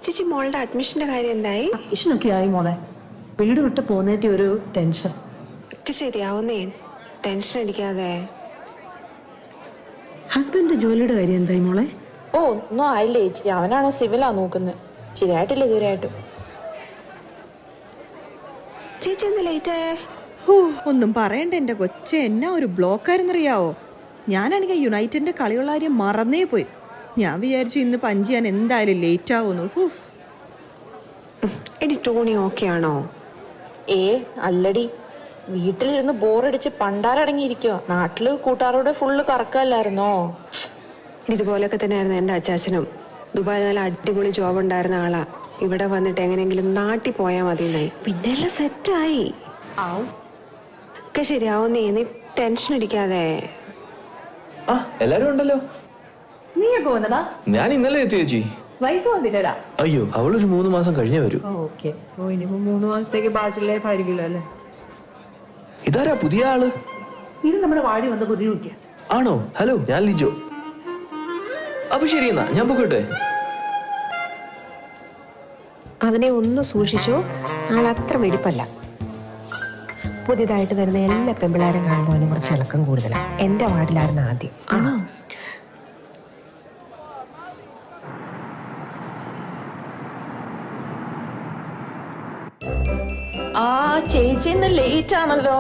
ചേച്ചി മോളുടെ അഡ്മിഷന്റെ കാര്യം എന്തായി? അഡ്മിഷനൊക്കെ ആയി മോളെ. വീട് വിട്ട് പോകുന്നതിന്റെ ഒരു ടെൻഷൻ ഒക്കെ ശരിയാവുന്നേ, ടെൻഷൻ അടിക്കാതെ. ഹസ്ബൻഡ് ജോലിയുടെ കാര്യം എന്തായി മോളെ? ഓ ഒന്നും ആയില്ലേ ചേച്ചി, അവനാണ് സിവിലാ നോക്കുന്നത്. ശരിയായിട്ടില്ല ഇതുവരെയായിട്ടും. ചേച്ചി എന്താ ലേറ്റ് ആയേ? ഒന്നും പറയണ്ട എന്റെ കൊച്ചെ, എന്നാ ഒരു ബ്ലോക്കായിരുന്നറിയാവോ. ഞാനാണെങ്കിൽ യുണൈറ്റഡിന്റെ കളിയുള്ള കാര്യം മറന്നേ പോയി. ഞാൻ വിചാരിച്ചു ഇന്ന് പഞ്ച് ചെയ്യാൻ എന്തായാലും ലേറ്റ് ആവുന്നു. എടി ടോണി ഓക്കെ ആണോ? അല്ലടി, വീട്ടിലിരുന്ന് ബോറടിച്ച് പണ്ടാരടങ്ങിയിരിക്കുക. നാട്ടില് കൂട്ടുകാരോടെ ഫുള്ള് കറക്കല്ലായിരുന്നോ? ഇതുപോലൊക്കെ തന്നെയായിരുന്നു എൻ്റെ അച്ചാച്ചനും. ദുബായ് നല്ല അടിപൊളി ജോബ് ഉണ്ടായിരുന്ന ആളാ. ഇവിടെ വന്നിട്ട് എങ്ങനെയെങ്കിലും നാട്ടിൽ പോയാൽ മതി എന്നായി. പിന്നെ എല്ലാം സെറ്റായി. ഒക്കെ ശരിയാവുന്നേ, നീ ടെൻഷൻ അടിക്കാതെ. എല്ലാരും ഉണ്ടല്ലോ. നീയൊക്കെ വന്നടാ? ഞാൻ ഇന്നലെ എത്തി ചേച്ചി. വൈഫ് വന്നില്ലടാ? അയ്യോ, അവളൊരു 3 മാസം കഴിഞ്ഞേ വരൂ. ഓക്കെ. ഇനിയിപ്പോ 3 മാസത്തേക്ക് ബാച്ചിലേഫ് ആയിരിക്കില്ല അല്ലേ? ഇതാരാ പുതിയ ആള്? ഇത് നമ്മുടെ വാടി വന്ന പുതിയ കുട്ടിയാ. ആണോ? ഹലോ, ഞാൻ ലിജോ. അപ്പൊ ശരി എന്നാ ഞാൻ പോകട്ടെ. അവനെ ഒന്ന് സൂക്ഷിച്ചു, ആളത്ര വെടിപ്പല്ല. പുതിയതായിട്ട് വരുന്ന എല്ലാ പെമ്പിളാരും കാണുമ്പോൾ അവന് കുറച്ച് ഇളക്കം കൂടുതലാണ്. എന്റെ വാർഡിലായിരുന്നു ആദ്യം. ചേച്ചി ഇന്ന് ലേറ്റ് ആണല്ലോ.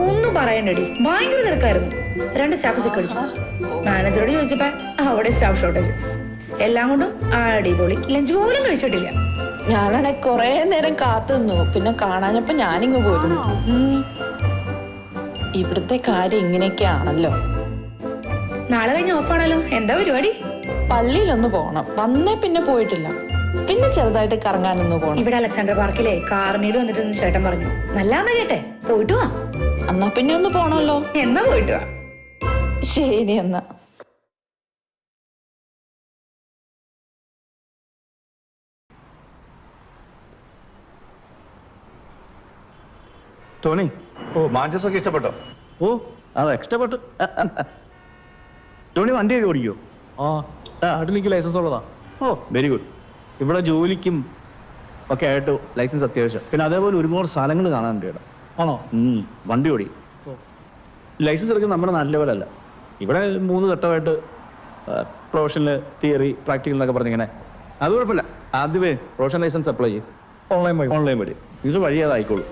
ഒന്നും പറയണ്ടടി, ഭയങ്കര തിരക്കായിരുന്നു. 2 സ്റ്റാഫ് സിക്ക് അടിച്ചു. മാനേജറോട് ചോദിച്ചപ്പോ അവിടെ സ്റ്റാഫ് ഷോർട്ടേജ്. എല്ലാം കൊണ്ടും അടിപൊളി. ലഞ്ച് പോലും കഴിച്ചിട്ടില്ല. ഞാനാണെ കൊറേ നേരം കാത്തു നിന്നു. പിന്നെ കാണാഞ്ഞപ്പോ ഞാനിങ്ങ് പോയിരുന്നു. ഇവിടുത്തെ കാര്യം ഇങ്ങനെയൊക്കെയാണല്ലോ. നാളെ കഴിഞ്ഞ് ഓഫാണല്ലോ. എന്താ പരിപാടി? പള്ളിയിലൊന്ന് പോകണം. വന്നേ പിന്നെ പോയിട്ടില്ല. പിന്നെ ചെറുതായിട്ട് കറങ്ങാനൊന്ന് പോകണം. ഇവിടെ അലക്സാണ്ടർ പാർക്കിലെ കാർണീട് വന്നിട്ട് ചേട്ടൻ പറഞ്ഞു നല്ലാന്ന് കേട്ടെ, പോയിട്ട് വാ. എന്നാ പിന്നെ ഒന്ന് പോണല്ലോ. എന്നാ പോയിട്ട് വാ. ശരി എന്നാ. ടോണി, മാഞ്ചസ് ഒക്കെ ഇഷ്ടപ്പെട്ടോ? അത് ഇഷ്ടപ്പെട്ടു. ടോണി വണ്ടിയൊക്കെ ഓടിക്കോ? എനിക്ക് ലൈസൻസ് ഉള്ളതാ. Very good. ഇവിടെ ജോലിക്കും ഒക്കെ ആയിട്ട് ലൈസൻസ് അത്യാവശ്യം. പിന്നെ അതേപോലെ ഒരുപാട് സ്ഥലങ്ങൾ കാണാനുണ്ട് ഇവിടെ. ആണോ? വണ്ടി ഓടി. ലൈസൻസ് എടുക്കുന്നത് നമ്മുടെ നാട്ടിലെ പോലെ അല്ല. ഇവിടെ 3 ഘട്ടമായിട്ട് പ്രൊഫഷണൽ, തിയറി, പ്രാക്ടിക്കൽ എന്നൊക്കെ പറഞ്ഞിങ്ങനെ. അത് കുഴപ്പമില്ല. ആദ്യമേ പ്രൊഫഷണൽ ലൈസൻസ് അപ്ലൈ ചെയ്യും. ഓൺലൈൻ വഴി. ഇത് വഴി അതായിക്കോളൂ.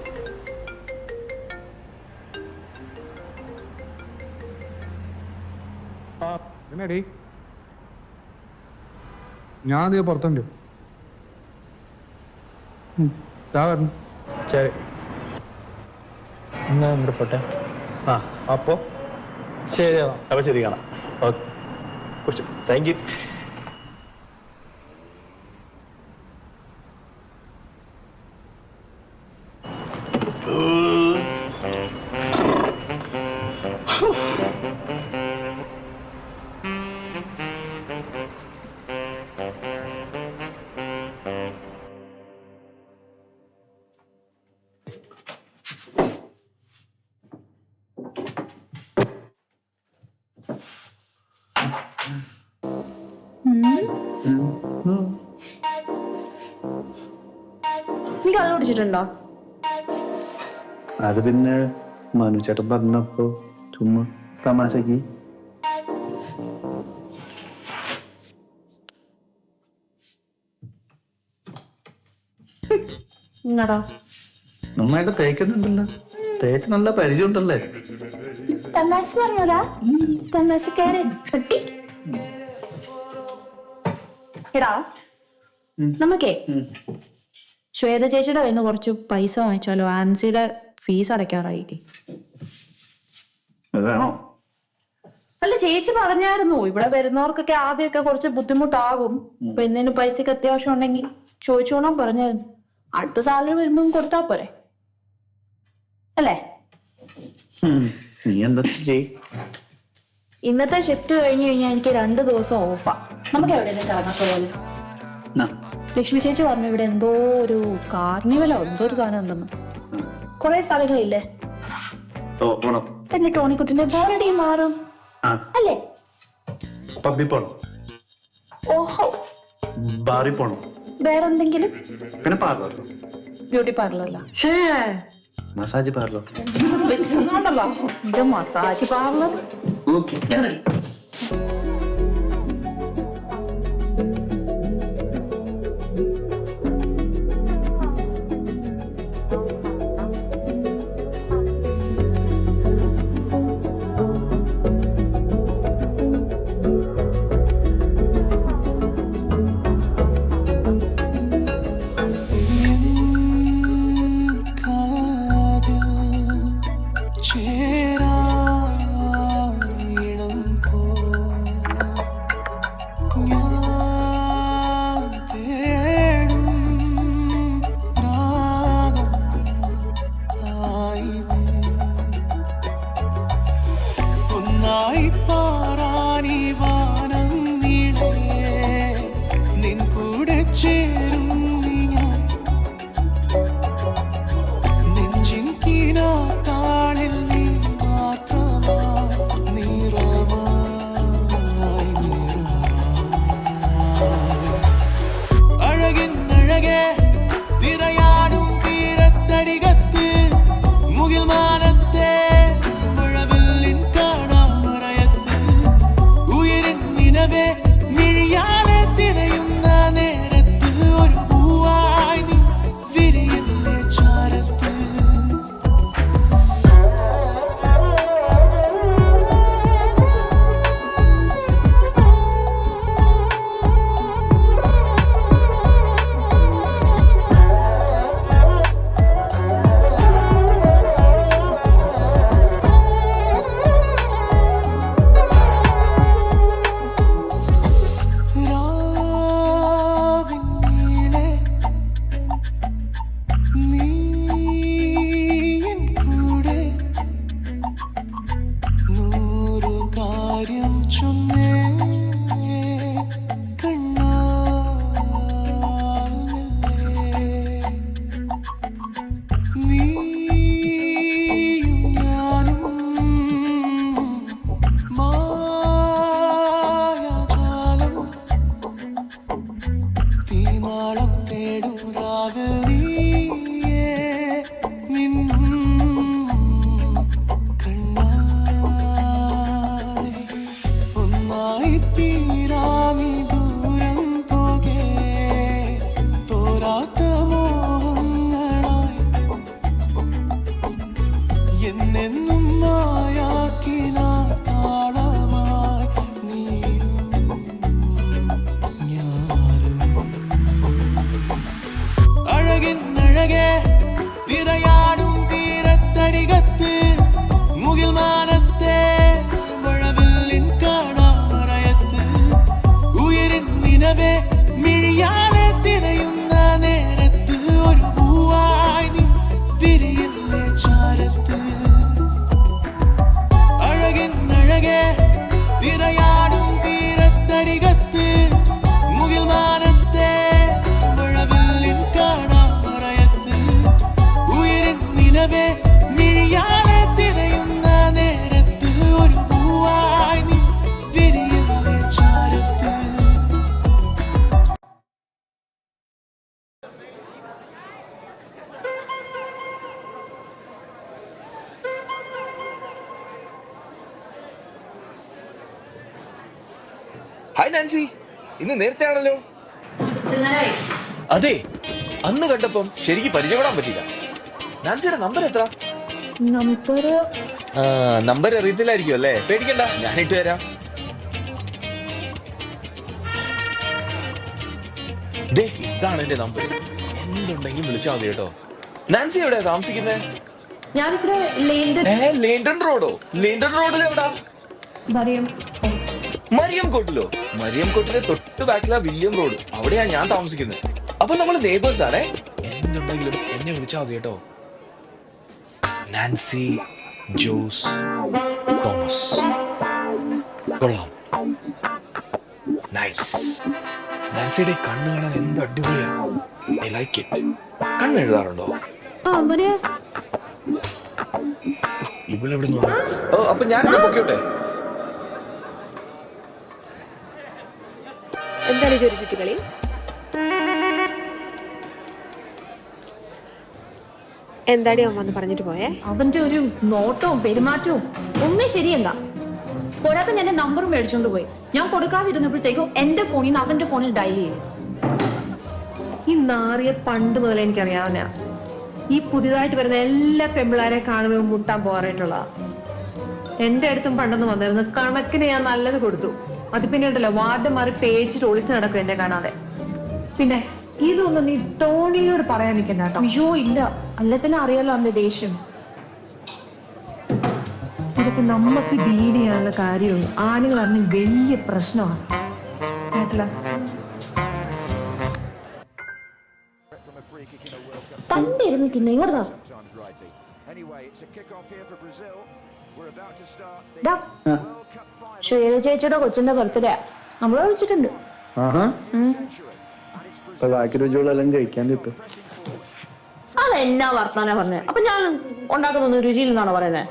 എന്നടി ഞാൻ അധികം പുറത്തുണ്ട്. ശരി എന്നാ ഇവിടെ പോട്ടെ. അപ്പോൾ ശരി. അപ്പോൾ ശരി, കാണാം. Thank you. നീ കള്ളു കുടിച്ചിട്ടുണ്ടോ? അത് പിന്നെ മനു ചേട്ടൻ പറഞ്ഞപ്പോ ചുമ്മാ തമാശക്ക്. നന്നായിട്ട് തേക്കുന്നുണ്ടല്ലോ. തേച്ച് നല്ല പരിചയം ഉണ്ടല്ലേ? തമാശ പറഞ്ഞോടാ, തമാശക്കാരൻ. എടാ, നമുക്കേ ശ്വേത ചേച്ചിയുടെ കയ്യിൽ നിന്ന് കുറച്ച് പൈസ വാങ്ങിച്ചാലോ? ആൻസിയുടെ ഫീസ് അടയ്ക്കാറായി. അല്ല, ചേച്ചി പറഞ്ഞായിരുന്നു ഇവിടെ വരുന്നവർക്കൊക്കെ ആദ്യമൊക്കെ കുറച്ച് ബുദ്ധിമുട്ടാകും. അപ്പൊ എന്തിനു പൈസക്ക് അത്യാവശ്യം ഉണ്ടെങ്കിൽ ചോദിച്ചോളാൻ പറഞ്ഞായിരുന്നു. അടുത്ത സാലറി വരുമ്പോ കൊടുത്താ പോരെ അല്ലേ? നീ എന്താ ചെയ്? ഇന്നത്തെ ഷിഫ്റ്റ് കഴിഞ്ഞു കഴിഞ്ഞാൽ എനിക്ക് 2 ദിവസം ഓഫാ. നമുക്ക് എവിടെയെങ്കിലും കറങ്ങാൻ പോലെ. ലക്ഷ്മി ചേച്ചി പറഞ്ഞു ഇവിടെ എന്തോ ഒരു കാർണിവലോ എന്തോ ഒരു സാധനം ഉണ്ടെന്ന്. കുറെ സ്ഥലങ്ങളില്ലേ? തന്നെ ടോണിക്കുട്ടിന്റെ ബോറടി മാറും അല്ലേ? പബ്ബി പോണം. ഓഹോ, ബാറി പോണം. വേറെന്തെങ്കിലും? പിന്നെ പാർലർ, ബ്യൂട്ടി പാർലറല്ല, മസാജ് പാർലർ. വെച്ചോണ്ടല്ലോ ഇത് massage parlour. Okay. Hi Nancy, ഇന്ന് നേരത്തെ ആണല്ലോ. അതെ, അന്ന് കണ്ടപ്പം ശരിക്കും പരിചയപ്പെടാൻ പറ്റില്ല. നാൻസിയുടെ നമ്പർ എത്ര? നമ്പർ അറിയത്തില്ലായിരിക്കും അല്ലേ? പേടിക്കണ്ട, ഞാനിട്ട് തരാം. ദേ, ഇതാണ് എന്റെ നമ്പർ. എന്തുണ്ടെങ്കിലും വിളിച്ചാൽ മതി കേട്ടോ. നാൻസി എവിടെയാ താമസിക്കുന്നത്? ഞാനിവിടെ ലേണ്ടൻ റോഡോ? ലേണ്ടൻ റോഡിൽ എവിടാ? മരിയം കോട്ടിലോ? മരിയം കോട്ടിലെ തൊട്ട് ബാക്കിലാ വില്യം റോഡ്. അവിടെയാ ഞാൻ താമസിക്കുന്നത്. അപ്പൊ നമ്മള് നെയ്ബേഴ്സ് ആണേ. എന്തുണ്ടെങ്കിലും എന്നെ വിളിച്ചാൽ മതി കേട്ടോ. Nancy Jose Thomas. കൊള്ളാം, നൈസ്. നാൻസിയുടെ കണ്ണ് കാണാൻ എന്ത് അടിപൊളിയാ. I like it. കണ്ണ് എഴുതാറുണ്ടോ? ഇവളെവിടെ നിന്ന്? അപ്പൊ ഞാനിവിടെ പൊക്കോട്ടെ? എന്താണ് ചുരുചുറ്റിക്കളി? എന്താടി അവൻ വന്ന് പറഞ്ഞിട്ട് പോയേ? അവന്റെ ഒരു നോട്ടവും പെരുമാറ്റവും ഒന്നും ശരിയല്ല. പോരാത്ത ഞാൻ നമ്പർ മേടിച്ചോണ്ട് പോയി. ഞാൻ കൊടുക്കാതിരുന്നപ്പോഴത്തേക്കും എന്റെ ഫോണിൽ നിന്ന് അവന്റെ ഫോണിൽ ഡയൽ ചെയ്യും. ഈ നാറിയെ പണ്ട് മുതൽ എനിക്കറിയാവുന്ന ഈ പുതിയതായിട്ട് വരുന്ന എല്ലാ പെമ്പിളാരെ കാണുമ്പോൾ മുട്ടാൻ പോകാറായിട്ടുള്ള എന്റെ അടുത്തും പണ്ടെന്ന് വന്നിരുന്നു. കണക്കിന് ഞാൻ നല്ലത് കൊടുത്തു. അത് പിന്നെ ഉണ്ടല്ലോ വാർഡ് മാറി പേടിച്ചിട്ട് ഒളിച്ചു നടക്കും എന്നെ കാണാതെ. പിന്നെ ഇതൊന്നും നീ ടോണിയോട് പറയാൻ നിൽക്കണ്ട കേട്ടോ. അയ്യോ ഇല്ല, അല്ല തന്നെ അറിയാലോ അവന്റെ ദേഷ്യം. ഇതൊക്കെ നമുക്ക് ഡീൽ ചെയ്യാനുള്ള കാര്യമുള്ളൂ. ആണുങ്ങൾ അറിഞ്ഞ വലിയ പ്രശ്നമാണ് കേട്ടില്ല. പണ്ടിരുന്ന് തിന്നെ ഇങ്ങോട്ടാ. ശ്വേത ചേച്ചിയുടെ കൊച്ചിന്റെ ബർത്ത്ഡേ നമ്മളെ വിളിച്ചിട്ടുണ്ട്. ആഹാ, അപ്പൊ ബാക്കി രുചികളെല്ലാം കഴിക്കാൻ കിട്ടും. അതെന്നാ വർത്താനം പറഞ്ഞേ? അപ്പൊ ഞാൻ ഉണ്ടാക്കുന്ന രുചിയിൽ നിന്നാണോ പറയുന്നത്?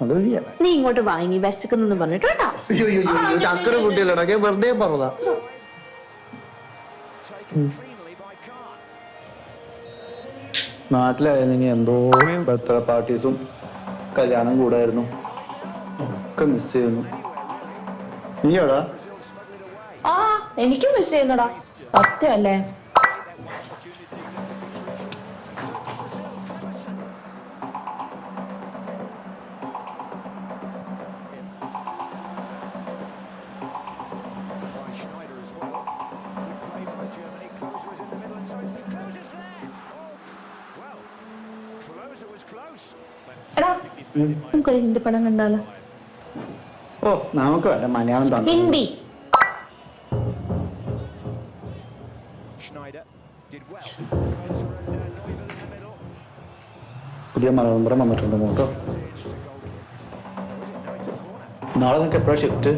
അത് ശരിയാ. നീ ഇങ്ങോട്ട് വാങ്ങി വിശക്കുന്നെന്ന് പറഞ്ഞിട്ട് കേട്ടാ. ചക്കര കുട്ടിയല്ലടാ, വെറുതെ പറഞ്ഞതാ. നാട്ടിലായിരുന്നെങ്കിൽ എന്തോരം ബർത്ത്ഡേ പാർട്ടീസും കല്യാണം കൂടായിരുന്നു. ഒക്കെ മിസ് ചെയ്യുന്നു. നീ എവിടാ? ആ എനിക്കും മിസ് ചെയ്യുന്നടാ, സത്യമല്ലേ? എടാ നമുക്കൊരു ഹിന്ദി പടം കണ്ടാലോ? ഓ, നമുക്ക് വല്ല മലയാളം തന്നെ. ഹിന്ദി. പുതിയ മലയാളം പടം വന്നിട്ടുണ്ട് നോട്ടോ. നാളെ നിനക്ക് എപ്പോഴാ ഷിഫ്റ്റ്?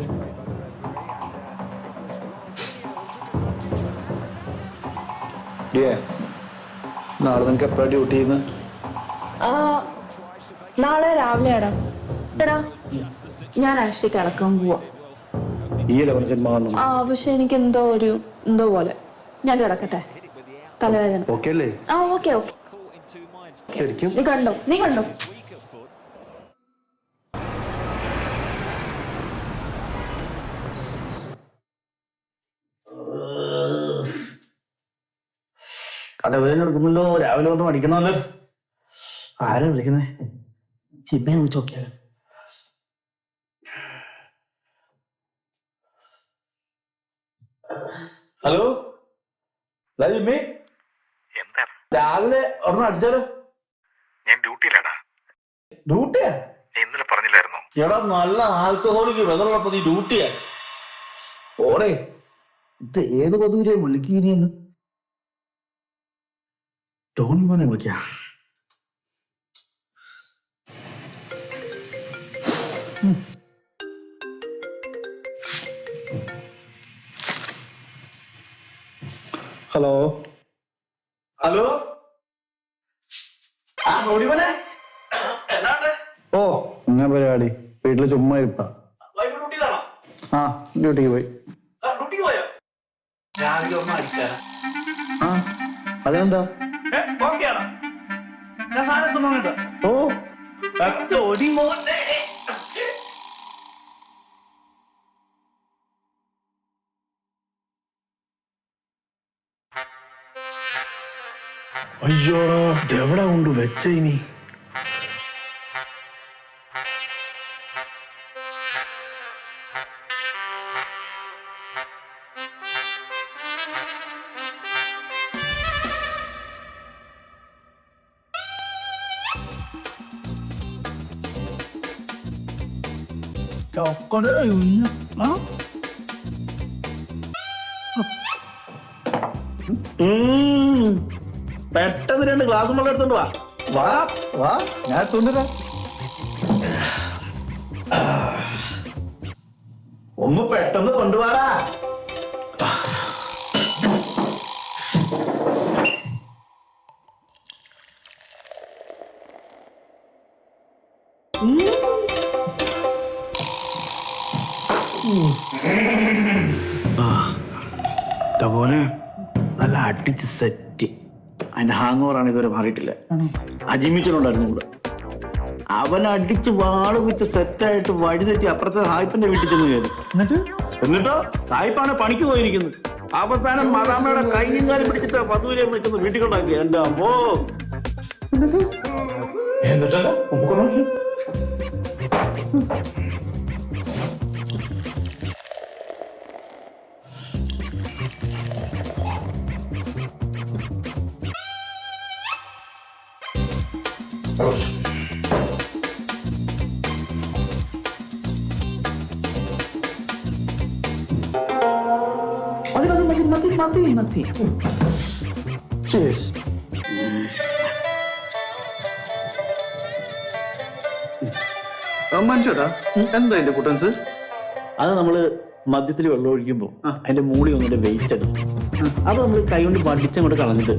നാളെ നിനക്ക് എപ്പോഴാ ഡ്യൂട്ടി ചെയ്യുന്നത്? നാളെ രാവിലെ എടാ ഞാൻ ആക്ച്വലി കിടക്കാൻ പോവാ. ഈ ലെവൽ സിനിമ കാണണം. പക്ഷെ എനിക്ക് എന്തോ പോലെ. ഞാൻ കിടക്കട്ടെ, തലവേദന. ഓക്കെ അല്ലേ? ആ ഓക്കെ. ശരിക്കും നീ കണ്ടോ? കടവേദന എടുക്കുന്നല്ലോ. രാവിലെ വന്ന് പഠിക്കണമല്ലോ. ആരാ വിളിക്കുന്നേ? ചിപ്പയെ വിളിച്ചോക്കിയാലോ? ഹലോ ജിമ്മി, രാവിലെ ഒരെണ്ണം അടിച്ചാലോ? ഞാൻ ഡ്യൂട്ടിയിലാടാ. ഡ്യൂട്ടിയാ? ഇന്നലെ പറഞ്ഞില്ലായിരുന്നോ? എടാ നല്ല ആൽക്കഹോളിക് വെതറുള്ളപ്പോ നീ ഡ്യൂട്ടിയാ? ഓടെ ഇത് ഏത് പതിവിലെ വിളിക്കുന്നതെന്ന് ടോണി മോനെ വിളിക്കാ. ഹലോ ഹലോ, ഓ എന്നാ പരിപാടി? വീട്ടില് ചുമ്മാ ഇരുത്താ. ആ ഡ്യൂട്ടിക്ക് പോയി. ആ അതെന്താ? ഓ അയ്യോടാ, ഇതെവിടെ കൊണ്ട് വെച്ച ഇനി? പെട്ടെന്ന് 2 ഗ്ലാസ് വെള്ളം എടുത്തോണ്ട് വാ. വാ വാ, ഞാൻ എടുത്തോണ്ടിരാ. ഒന്ന് പെട്ടെന്ന് കൊണ്ടുപോടാ. പോലെ നല്ല അടിച്ച് സെറ്റ്. അതിന്റെ ഹാങ് ഓവറാണ് ഇതുവരെ മാറിയിട്ടില്ല. അജിമിച്ചനുണ്ടായിരുന്നു കൂടെ. അവൻ അടിച്ച് വാള് വെച്ച് സെറ്റായിട്ട് വഴി തെറ്റി അപ്പുറത്തെ സായിപ്പിന്റെ വീട്ടിൽ ചെന്ന് കയറി. എന്നിട്ടോ സായിപ്പാണ് പണിക്ക് പോയിരിക്കുന്നത്. അവസാനം മദാമയുടെ കൈയും കാലും പിടിച്ചിട്ട് പതുവിലെ വെച്ചൊന്ന് വീട്ടിൽ കൊണ്ടാക്കി. എന്റെ അമ്മോ. മതി. മനുഷ്യേട്ടാ എന്താ എന്റെ കുട്ടൻസ്? അത് നമ്മള് മദ്യത്തിൽ വെള്ളം ഒഴിക്കുമ്പോ അതിന്റെ മൂളി ഒന്നിന്റെ വേസ്റ്റ് എടുക്കും. അത് നമ്മൾ കൈ കൊണ്ട് വടിച്ചങ്ങോട്ട് കളഞ്ഞിട്ട്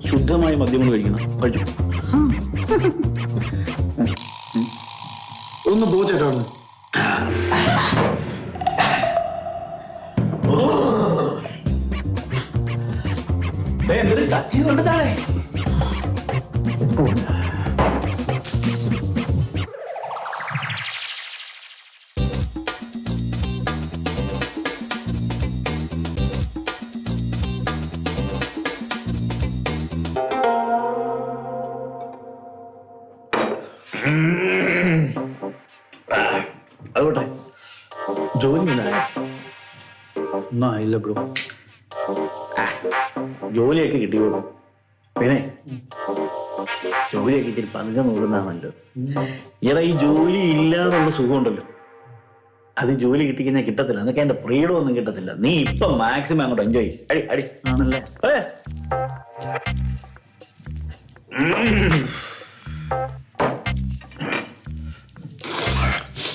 ശുദ്ധമായ മദ്യം കൊണ്ട് കഴിക്കണം. കഴിച്ചു ഒന്ന് പോ ചേട്ടാ. അതുകൊട്ടെ ജോലി ഇല്ല ബ്രോ. ജോലിയൊക്കെ കിട്ടിയോളൂ. പിന്നെ ജോലിയൊക്കെ ഇത്തിരി പതുക്കെ നോക്കുന്നതാണല്ലോ. ഈടാ ഈ ജോലി ഇല്ലാന്നുള്ള സുഖമുണ്ടല്ലോ, അത് ജോലി കിട്ടിക്കഴിഞ്ഞാൽ കിട്ടത്തില്ല. എന്നൊക്കെ എന്റെ ഫ്രീഡം ഒന്നും കിട്ടത്തില്ല. നീ ഇപ്പൊ മാക്സിമം അങ്ങോട്ട് എൻജോയ് അടി അടി ആണല്ലേ.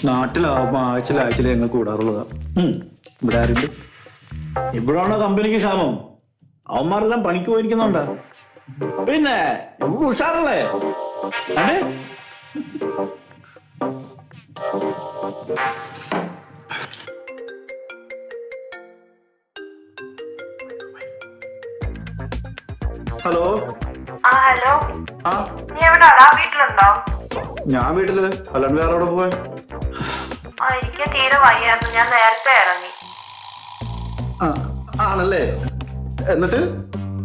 നാട്ടിലാവുമ്പോ ആഴ്ചയിൽ ഞങ്ങൾ കൂടാറുള്ളതാ. ഇവിടെ ആരുണ്ട്? ഇവിടാണോ കമ്പനിക്ക് ക്ഷാമം? അവന്മാരെല്ലാം പണിക്ക് പോയിരിക്കുന്നുണ്ടാ. പിന്നെ ഉഷാറല്ലേ? അതെ ഹലോ. ഹലോ, ആ നീ എവിടാടാ? വീട്ടിലുണ്ടോ? ഞാൻ വീട്ടില്. അല്ലാണ്ട് വേറെ എവിടെ പോവാൻ? എനിക്ക് തീരെ വയ്യായിരുന്നു, ഞാൻ നേരത്തെ ഇറങ്ങി. ആണല്ലേ? എന്നിട്ട്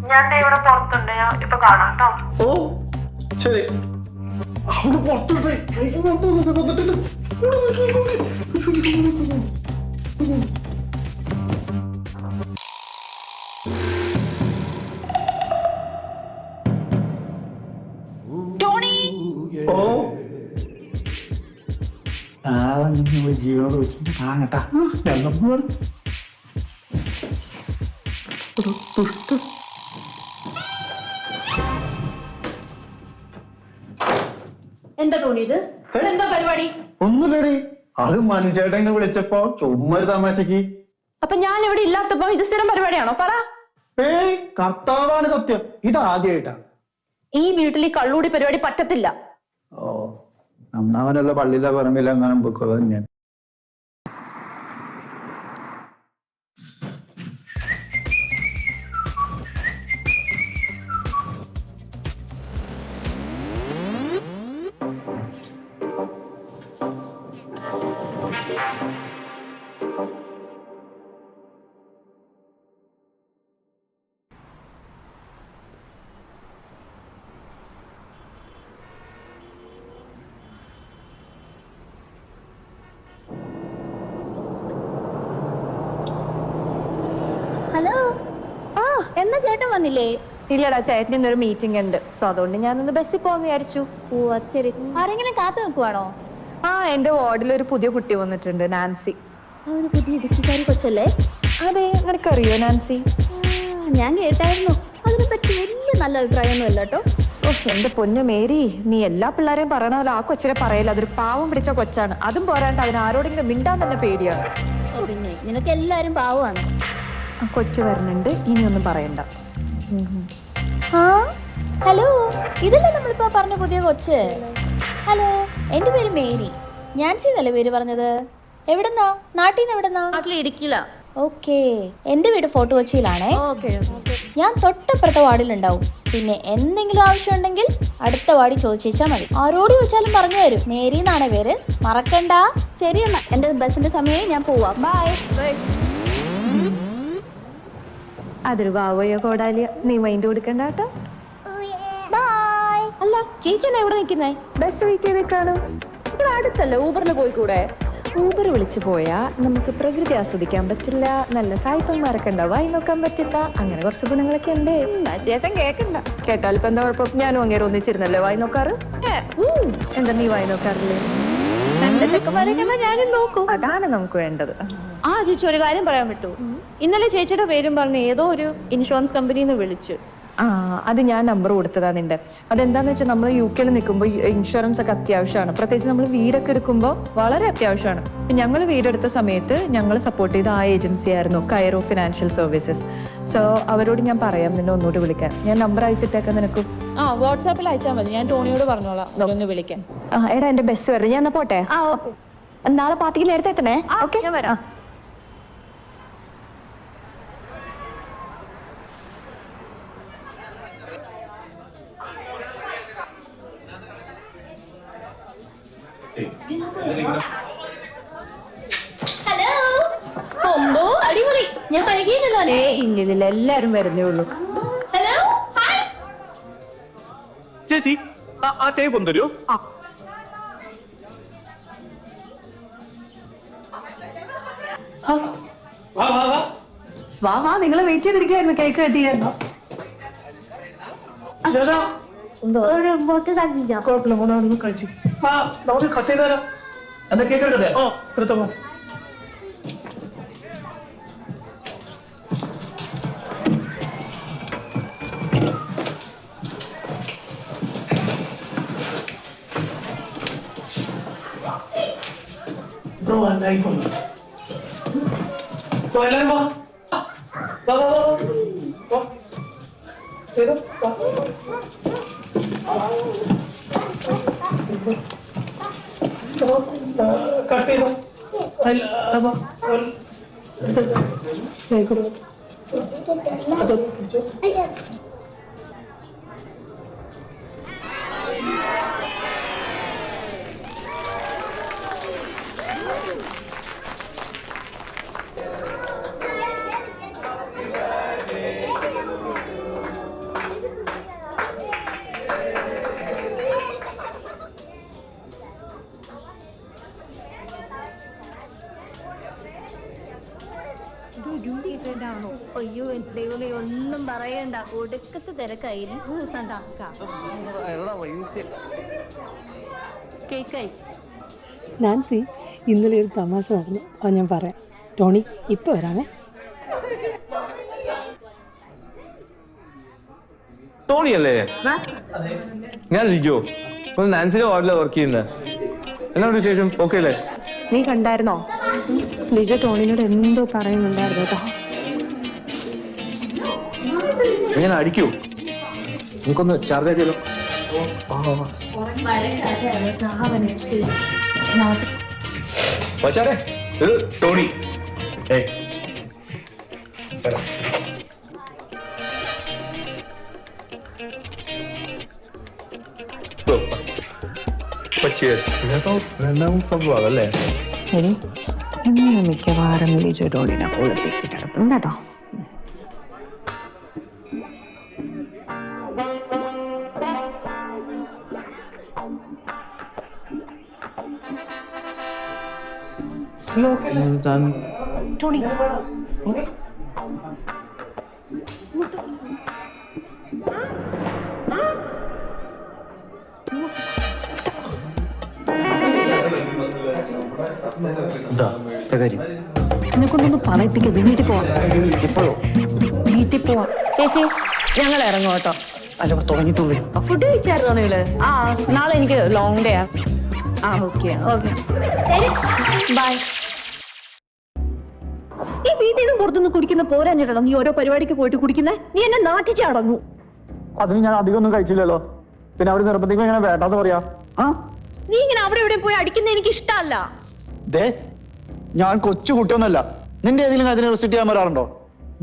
ഞാൻ ഇവിടെ പുറത്തുണ്ട്, ഞാൻ ഇപ്പൊ കാണാം കേട്ടോ. ഓ ശരി. അവിടെ പുറത്തോട്ടെ. ജീവനോട് വെച്ചിട്ട് കാണട്ടാ. എന്താ ടോണി ഇത്? എന്താ പരിപാടി? ഒന്നുമില്ലടി, അത് മനുചേട്ടനെ വിളിച്ചപ്പോ ചുമ്മാ ഒരു തമാശക്ക്. അപ്പൊ ഞാൻ ഇവിടെ ഇല്ലാത്തപ്പോ ഇത് സ്ഥിരം പരിപാടിയാണോ? പറ. ഏയ് കർത്താവാണ് സത്യം, ഇത് ആദ്യമായിട്ടാ. ഈ വീട്ടിൽ ഈ കള്ളൂടി പരിപാടി പറ്റത്തില്ല. ഓ അന്നാവനല്ല പള്ളിയിലെ പറമ്പില്ല അങ്ങനെ പൊക്കത് ഞാൻ. ഹലോ. എന്നാ ചേട്ടൻ വന്നില്ലേ? ഇല്ലടാ, ചേട്ടന് ഇന്നൊരു മീറ്റിംഗ് ഉണ്ട്. സോ അതുകൊണ്ട് ഞാൻ ഇന്ന് ബസ്സിൽ പോകാന്ന് വിചാരിച്ചു. ഓ അത് ശരി. ആരെങ്കിലും കാത്തു നിൽക്കുവാണോ? എന്റെ വാർഡിൽ ഒരു പുതിയ കുട്ടി വന്നിട്ടുണ്ട്, നാൻസി. ഒരു പുതിയ ഇടുക്കിക്കാരി കൊച്ചല്ലേ? അതെ, നിനക്കറിയോ നാൻസി? ഞാൻ കേട്ടായിരുന്നു. അതിനെ പറ്റി വലിയ നല്ല അഭിപ്രായമൊന്നും ഇല്ല കേട്ടോ. എന്റെ പൊന്നു മേരി, നീ എല്ലാ പിള്ളേരെയും പറയണ പോലെ ആ കൊച്ചിനെ പറയില്ല. അതൊരു പാവം പിടിച്ച കൊച്ചാണ്. അതും പോരാണ്ട് അതിന് ആരോടെങ്കിലും മിണ്ടാൻ തന്നെ പേടിയാണ്. പിന്നെ നിനക്ക് എല്ലാരും പാവമാണ്. ആ കൊച്ചു വരുന്നുണ്ട്, ഇനിയൊന്നും പറയണ്ട. ഹലോ, ഇതല്ലേ നമ്മളിപ്പോ പറഞ്ഞ പുതിയ കൊച്ച്? ഹലോ, എന്റെ പേര് മേരി. ഞാൻസി എന്നല്ലേ പേര് പറഞ്ഞത്? എവിടെന്നാ? നാട്ടിൽ നിന്ന് എവിടെന്നാ? നാട്ടിൽ ഇടുക്കിയില്ല. ഓക്കെ, എന്റെ വീട് ഫോർട്ട് കൊച്ചിയിലാണേ. ഞാൻ തൊട്ടപ്പുറത്തെ വാർഡിലുണ്ടാവും. പിന്നെ എന്തെങ്കിലും ആവശ്യമുണ്ടെങ്കിൽ അടുത്ത വാടി ചോദിച്ചാൽ മതി. ആരോട് ചോദിച്ചാലും പറഞ്ഞു തരും. മേരി എന്നാണ് പേര്, മറക്കണ്ട. ശരി എന്നാ, എന്റെ ബസ്സിന്റെ സമയം, ഞാൻ പോവാം. ബൈ. അതൊരു വാവയോ കോടാലിയോ, നീ മൈൻഡ് കൊടുക്കണ്ട കേട്ടോ. ബൈ. അല്ല ചേച്ചി എന്നാ എവിടെ നിൽക്കുന്നേ? ബസ് വെയിറ്റ് ചെയ്ത് കാണും. ഇവിടെ അടുത്തല്ലേ, ഊബറിന് പോയിക്കൂടെ? ഊബർ വിളിച്ചു പോയാ നമുക്ക് പ്രകൃതി ആസ്വദിക്കാൻ പറ്റില്ല, നല്ല സായിപ്പന്മാരൊക്കെ ഉണ്ടാവും, വായി നോക്കാൻ പറ്റില്ല, അങ്ങനെ കുറച്ച് ഗുണങ്ങളൊക്കെ ഉണ്ട്. ചേച്ചൻ കേൾക്കണ്ട. കേട്ടാൽ ഇപ്പൊ എന്താ കുഴപ്പം? ഞാനും അങ്ങേരെ ഒന്നിച്ചിരുന്നല്ലേ വായി നോക്കാറ്. എന്താ നീ വായി നോക്കാറില്ലേ? എന്റെ ചെക്കന്മാരൊക്കെ ഞാനും നോക്കും. അതാണ് നമുക്ക് വേണ്ടത്. ആ ചേച്ചി, ഒരു കാര്യം പറയാൻ പറ്റൂ. ഇന്നലെ ചേച്ചിയുടെ പേരും പറഞ്ഞ് ഏതോ ഒരു ഇൻഷുറൻസ് കമ്പനിയിൽ നിന്ന് വിളിച്ചു. ആ, അത് ഞാൻ നമ്പർ കൊടുത്തതാ നിന്റെ. അതെന്താന്ന് വെച്ചാൽ നമ്മൾ UK നിൽക്കുമ്പോൾ ഇൻഷുറൻസ് ഒക്കെ അത്യാവശ്യമാണ്. പ്രത്യേകിച്ച് നമ്മൾ വീടൊക്കെ എടുക്കുമ്പോൾ വളരെ അത്യാവശ്യമാണ്. ഞങ്ങൾ വീടെടുത്ത സമയത്ത് ഞങ്ങൾ സപ്പോർട്ട് ചെയ്ത ആ ഏജൻസി ആയിരുന്നു കൈറോ ഫിനാൻഷ്യൽ സർവീസസ്. സോ അവരോട് ഞാൻ പറയാം നിന്നെ ഒന്നുകൂടി വിളിക്കാൻ. ഞാൻ നമ്പർ അയച്ചിട്ടേക്കാം നിനക്കും. ആ, വാട്സാപ്പിൽ അയച്ചാൽ മതി. ഞാൻ ടോണിയോട് പറഞ്ഞോളാം ഒന്ന് വിളിക്കാൻ. എടാ എന്റെ ബസ് വരണം, ഞാൻ എന്നാ പോട്ടെ. നാളെ പാർട്ടിക്ക് നേരത്തെ എത്തണേ. ഓക്കെ, ഞാൻ വരാം. ഹലോ. കൊമ്പോ അടിപൊളി. ഞാൻ പഴകിയില്ലല്ലോ. ഇല്ലില്ല, എല്ലാരും വരുന്നേ ഉള്ളൂ. ഹലോ. ഹായ്. ചേച്ചി ആ ടേപ്പ് ഒന്ന് തരൂ. വാ വാ, നിങ്ങളെ വെയിറ്റ് ചെയ്തിരിക്കുവായിരുന്നു കേക്ക് കട്ട് ചെയ്യാൻ. കുഴപ്പമില്ല, കഴിച്ചു. നമുക്ക് കട്ട് ചെയ്താലോ? എന്താ കേക്ക് എടുക്കട്ടെ? ഓ, എടുത്തോ. എല്ലാരും വാ. കട്ട് ചെയ്തോ. അയ്യോ ദൈവമേ, ഒന്നും പറയണ്ട. ഒടുക്കത്തെ തിരക്കായി. കേക്കായി. നാൻസി, ഇന്നലെ ഒരു തമാശ നടന്നു. അത് ഞാൻ പറയാം. ടോണി ഇപ്പൊ വരാമേ. ടോണി അല്ലേ? ഞാൻ ലിജോ. നാൻസിയുടെ വാർഡിലാണ് വർക്ക് ചെയ്യുന്നത്. എന്നാ വിശേഷം? ഓക്കെ അല്ലേ? നീ കണ്ടായിരുന്നോ? ലിജ ടോണിനോട് എന്തോ പറയുന്നുണ്ടായിരുന്നു കേട്ടോ. ഞാൻ അടിക്കൂ. നമുക്കൊന്ന് ചാർജ് ചെയ്തല്ലോ. വച്ചാടേ, ഇത് ടോണി. രണ്ടാമത് സംഭവം അതല്ലേ? ഇന്ന് മിക്കവാറും ലിജ ടോണിനെ കുളിപ്പിച്ചിട്ടെടുത്തും കേട്ടോ. ടോണി എന്നെ കൊണ്ടൊന്ന് പറയിപ്പിക്കരുത്. വീട്ടിൽ പോവാം. വീട്ടിൽ പോവാം. ചേച്ചി, ഞങ്ങൾ ഇറങ്ങും കേട്ടോ. അല്ല, തുടങ്ങിയിട്ടുള്ളൂ. ഫുഡ് കഴിച്ചായിരുന്നോ നിങ്ങള്? ആ, നാളെ എനിക്ക് ലോങ് ഡേ ആ. ഓക്കെ ഓക്കെ, ശരി, ബൈ. ഈ വീട്ടിൽ നിന്ന് പുറത്തുനിന്ന് കുടിക്കുന്ന പോരാഞ്ഞിട്ടാണോ നീ ഓരോ പരിപാടിക്ക് പോയിട്ട് കുടിക്കുന്നേ? നീ എന്നെ നാട്ടിച്ചടങ്ങൂ. അതിന് ഞാൻ അധികം ഒന്നും കഴിച്ചില്ലല്ലോ. പിന്നെ അവർ നിർബന്ധിക്കുമ്പോൾ ഇങ്ങനെ വേണ്ടാന്ന് പറയാ. നീ ഇങ്ങനെ അവിടെ ഇവിടെ പോയി അടിക്കുന്ന എനിക്ക് ഇഷ്ടമല്ല. ദേ, ഞാൻ കൊച്ചു കുട്ടിയൊന്നല്ല. നിന്റെ ഏതെങ്കിലും കാര്യത്തിന് റെസിറ്റ് ചെയ്യാൻ വരാറുണ്ടോ?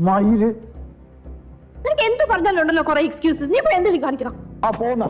മയില് നിനക്ക് എന്ത് പറഞ്ഞാലും ഉണ്ടല്ലോ കുറെ എക്സ്ക്യൂസസ്. നീ ഇപ്പൊ എന്തെങ്കിലും കാണിക്കണം. ആ പോന്ന